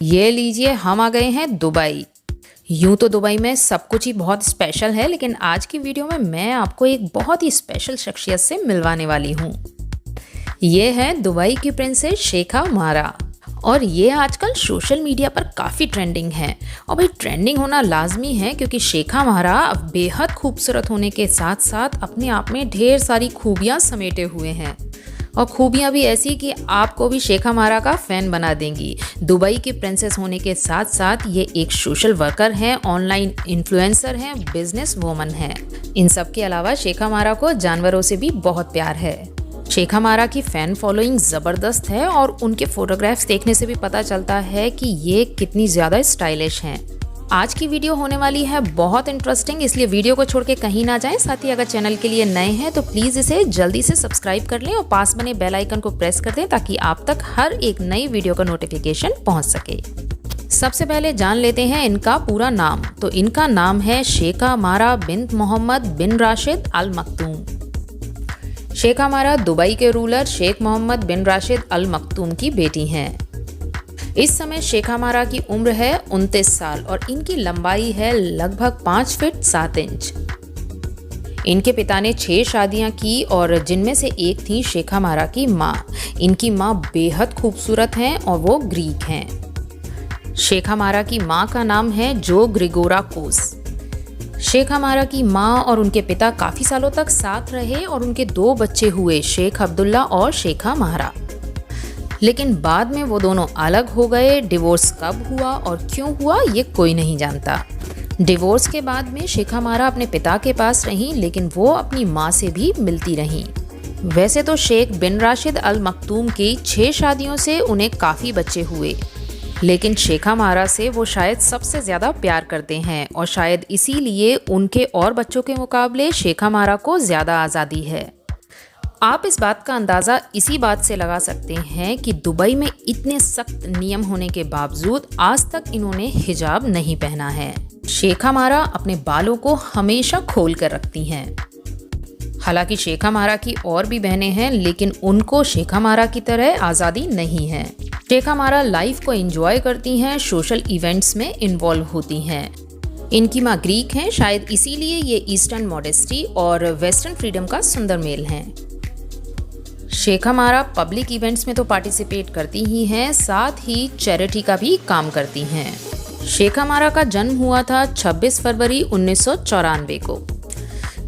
ये लीजिए, हम आ गए हैं दुबई। यूं तो दुबई में सब कुछ ही बहुत स्पेशल है, लेकिन आज की वीडियो में मैं आपको एक बहुत ही स्पेशल शख्सियत से मिलवाने वाली हूँ। ये है दुबई की प्रिंसेस शेखा मारा और ये आजकल सोशल मीडिया पर काफ़ी ट्रेंडिंग है। और भाई, ट्रेंडिंग होना लाजमी है क्योंकि शेखा मारा बेहद खूबसूरत होने के साथ साथ अपने आप में ढेर सारी खूबियाँ समेटे हुए हैं, और खूबियाँ भी ऐसी कि आपको भी शेखा मारा का फ़ैन बना देंगी। दुबई की प्रिंसेस होने के साथ साथ ये एक सोशल वर्कर हैं, ऑनलाइन इन्फ्लुएंसर हैं, बिजनेस वूमन हैं। इन सब के अलावा शेखा मारा को जानवरों से भी बहुत प्यार है। शेखा मारा की फ़ैन फॉलोइंग ज़बरदस्त है और उनके फोटोग्राफ्स देखने से भी पता चलता है कि ये कितनी ज़्यादा स्टाइलिश हैं। आज की वीडियो होने वाली है बहुत इंटरेस्टिंग, इसलिए वीडियो को छोड़ के कहीं ना जाएं। साथ ही अगर चैनल के लिए नए हैं तो प्लीज़ इसे जल्दी से सब्सक्राइब कर लें और पास बने बेल आइकन को प्रेस कर दें ताकि आप तक हर एक नई वीडियो का नोटिफिकेशन पहुंच सके। सबसे पहले जान लेते हैं इनका पूरा नाम। तो इनका नाम है शेखा मारा बिन्त मोहम्मद बिन राशिद अल मखदूम। शेखा मारा दुबई के रूलर शेख मोहम्मद बिन राशिद अल मखदूम की बेटी हैं। इस समय शेखा मारा की उम्र है 29 साल और इनकी लंबाई है लगभग 5 फीट 7 इंच। इनके पिता ने 6 शादियां की और जिनमें से एक थी शेखा मारा की माँ। इनकी माँ बेहद खूबसूरत हैं और वो ग्रीक हैं। शेखा मारा की माँ का नाम है जो ग्रिगोरा कोस। शेखा मारा की माँ और उनके पिता काफ़ी सालों तक साथ रहे और उनके 2 बच्चे हुए, शेख अब्दुल्ला और शेखा मारा। लेकिन बाद में वो दोनों अलग हो गए। डिवोर्स कब हुआ और क्यों हुआ ये कोई नहीं जानता। डिवोर्स के बाद में शेखा मारा अपने पिता के पास रहीं, लेकिन वो अपनी माँ से भी मिलती रहीं। वैसे तो शेख बिन राशिद अल मखदूम की 6 शादियों से उन्हें काफ़ी बच्चे हुए, लेकिन शेखा मारा से वो शायद सबसे ज़्यादा प्यार करते हैं और शायद इसीलिए उनके और बच्चों के मुकाबले शेखा मारा को ज़्यादा आज़ादी है। आप इस बात का अंदाज़ा इसी बात से लगा सकते हैं कि दुबई में इतने सख्त नियम होने के बावजूद आज तक इन्होंने हिजाब नहीं पहना है। शेखा मारा अपने बालों को हमेशा खोल कर रखती हैं। हालांकि शेखा मारा की और भी बहनें हैं, लेकिन उनको शेखा मारा की तरह आज़ादी नहीं है। शेखा मारा लाइफ को एंजॉय करती हैं, सोशल इवेंट्स में इन्वॉल्व होती हैं। इनकी माँ ग्रीक हैं, शायद इसीलिए ये ईस्टर्न मॉडेस्टी और वेस्टर्न फ्रीडम का सुंदर मेल हैं। शेखा मारा पब्लिक इवेंट्स में तो पार्टिसिपेट करती ही हैं, साथ ही चैरिटी का भी काम करती हैं। शेखा मारा का जन्म हुआ था 26 फरवरी 1994 को।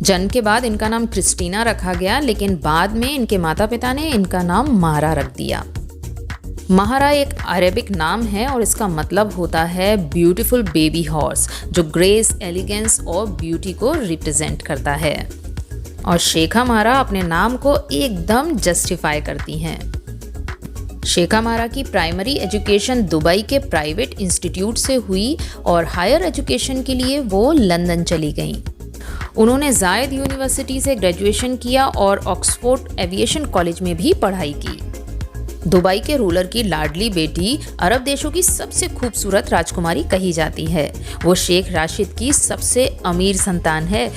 जन्म के बाद इनका नाम क्रिस्टीना रखा गया, लेकिन बाद में इनके माता पिता ने इनका नाम मारा रख दिया। महारा एक अरेबिक नाम है और इसका मतलब होता है ब्यूटीफुल बेबी हॉर्स, जो ग्रेस, एलिगेंस और ब्यूटी को रिप्रेजेंट करता है। और शेखा मारा अपने नाम को एकदम जस्टिफाई करती हैं। शेखा मारा की प्राइमरी एजुकेशन दुबई के प्राइवेट इंस्टीट्यूट से हुई और हायर एजुकेशन के लिए वो लंदन चली गईं। उन्होंने जायद यूनिवर्सिटी से ग्रेजुएशन किया और ऑक्सफोर्ड एविएशन कॉलेज में भी पढ़ाई की। दुबई के रूलर की लाडली बेटी अरब देशों की सबसे खूबसूरत राजकुमारी कही जाती है। वो शेख राशिद की सबसे अमीर संतान है।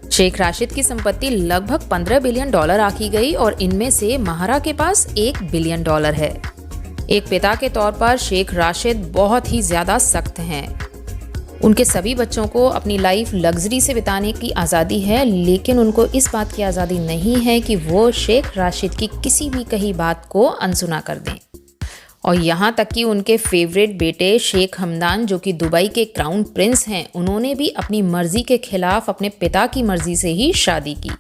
शेख राशिद की संपत्ति लगभग $15 बिलियन आंकी गई और इनमें से महारा के पास $1 बिलियन है। एक पिता के तौर पर शेख राशिद बहुत ही ज़्यादा सख्त हैं। उनके सभी बच्चों को अपनी लाइफ लग्जरी से बिताने की आज़ादी है, लेकिन उनको इस बात की आज़ादी नहीं है कि वो शेख राशिद की किसी भी कही बात को अनसुना कर दें। और यहाँ तक कि उनके फेवरेट बेटे शेख हमदान, जो कि दुबई के क्राउन प्रिंस हैं, उन्होंने भी अपनी मर्जी के खिलाफ अपने पिता की मर्जी से ही शादी की।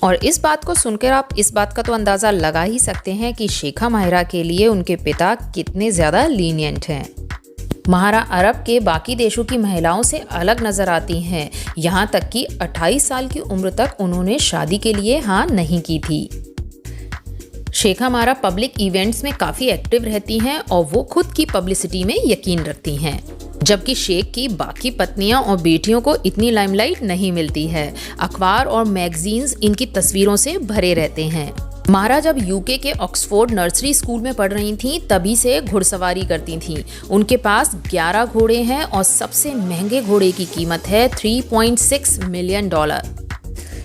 और इस बात को सुनकर आप इस बात का तो अंदाज़ा लगा ही सकते हैं कि शेखा माहिरा के लिए उनके पिता कितने ज़्यादा लीनियंट हैं। महारा अरब के बाकी देशों की महिलाओं से अलग नज़र आती हैं, यहाँ तक कि 28 साल की उम्र तक उन्होंने शादी के लिए हाँ नहीं की थी। शेखा मारा पब्लिक इवेंट्स में काफ़ी एक्टिव रहती हैं और वो खुद की पब्लिसिटी में यकीन रखती हैं, जबकि शेख की बाकी पत्नियां और बेटियों को इतनी लाइमलाइट नहीं मिलती है। अखबार और मैगजीन्स इनकी तस्वीरों से भरे रहते हैं। महारा जब यूके के ऑक्सफोर्ड नर्सरी स्कूल में पढ़ रही थीं, तभी से घुड़सवारी करती थीं। उनके पास 11 घोड़े हैं और सबसे महंगे घोड़े की कीमत है $3.6 मिलियन।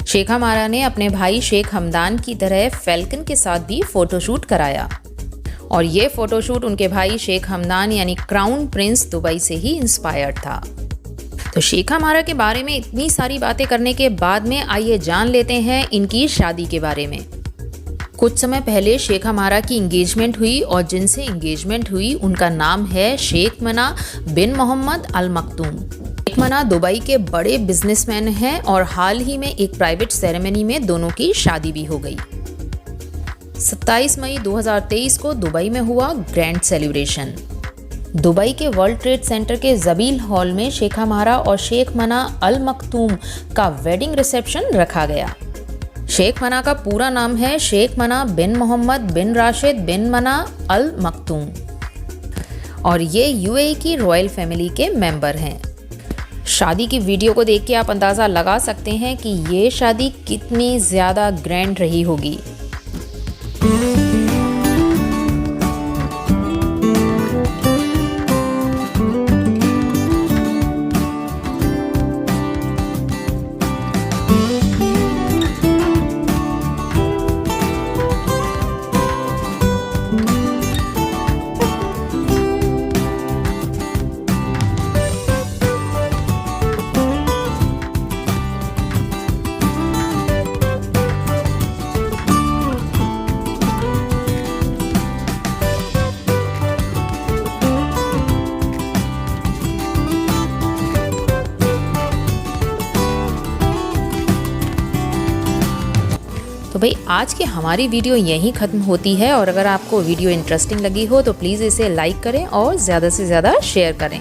शेखा मारा ने अपने भाई शेख हमदान की तरह फैल्कन के साथ भी फोटोशूट कराया। और ये फ़ोटोशूट उनके भाई शेख हमदान यानी क्राउन प्रिंस दुबई से ही इंस्पायर्ड था। तो शेख हमारा के बारे में इतनी सारी बातें करने के बाद में आइए जान लेते हैं इनकी शादी के बारे में। कुछ समय पहले शेख हमारा की इंगेजमेंट हुई और जिनसे इंगेजमेंट हुई उनका नाम है शेख मना बिन मोहम्मद अल मखदूम। शेख मना दुबई के बड़े बिजनेसमैन हैं और हाल ही में एक प्राइवेट सेरेमनी में दोनों की शादी भी हो गई। 27 मई 2023 को दुबई में हुआ ग्रैंड सेलिब्रेशन। दुबई के वर्ल्ड ट्रेड सेंटर के जबील हॉल में शेख हमारा और शेख मना अल मखदूम का वेडिंग रिसेप्शन रखा गया। शेख मना का पूरा नाम है शेख मना बिन मोहम्मद बिन राशिद बिन मना अल मखदूम और ये यूएई की रॉयल फैमिली के मेंबर हैं। शादी की वीडियो को देख के आप अंदाज़ा लगा सकते हैं कि ये शादी कितनी ज़्यादा ग्रैंड रही होगी। तो भाई आज की हमारी वीडियो यहीं ख़त्म होती है और अगर आपको वीडियो इंटरेस्टिंग लगी हो तो प्लीज़ इसे लाइक करें और ज़्यादा से ज़्यादा शेयर करें।